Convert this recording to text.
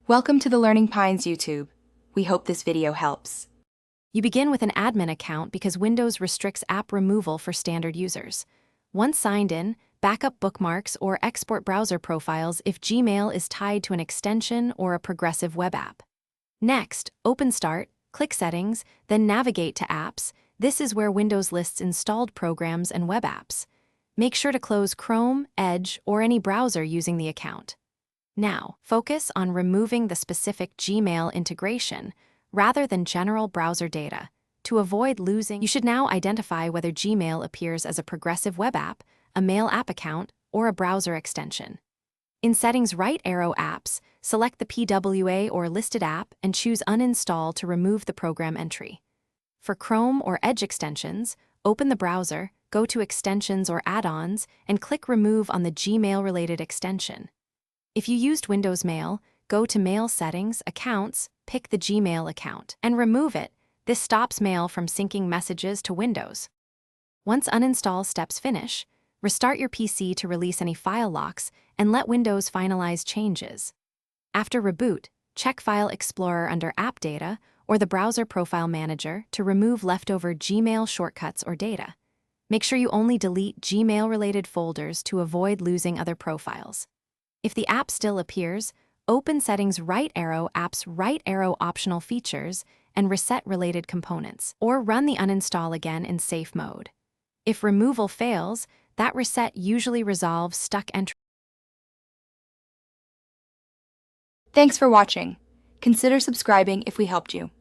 Welcome to the Learning Pines YouTube. We hope this video helps. You begin with an admin account because Windows restricts app removal for standard users. Once signed in, backup bookmarks or export browser profiles if Gmail is tied to an extension or a progressive web app. Next, open Start, click Settings, then navigate to Apps. This is where Windows lists installed programs and web apps. Make sure to close Chrome, Edge, or any browser using the account. Now, focus on removing the specific Gmail integration rather than general browser data. To avoid losing, you should now identify whether Gmail appears as a progressive web app, a mail app account, or a browser extension. In Settings, right arrow Apps, select the PWA or listed app and choose Uninstall to remove the program entry. For Chrome or Edge extensions, open the browser, go to Extensions or Add-ons, and click Remove on the Gmail-related extension. If you used Windows Mail, go to Mail Settings, Accounts, pick the Gmail account, and remove it. This stops Mail from syncing messages to Windows. Once uninstall steps finish, restart your PC to release any file locks and let Windows finalize changes. After reboot, check File Explorer under App Data or the Browser Profile Manager to remove leftover Gmail shortcuts or data. Make sure you only delete Gmail-related folders to avoid losing other profiles. If the app still appears, open Settings, right arrow Apps, right arrow Optional Features, and reset related components, or run the uninstall again in safe mode. If removal fails, that reset usually resolves stuck entry. Thanks for watching. Consider subscribing if we helped you.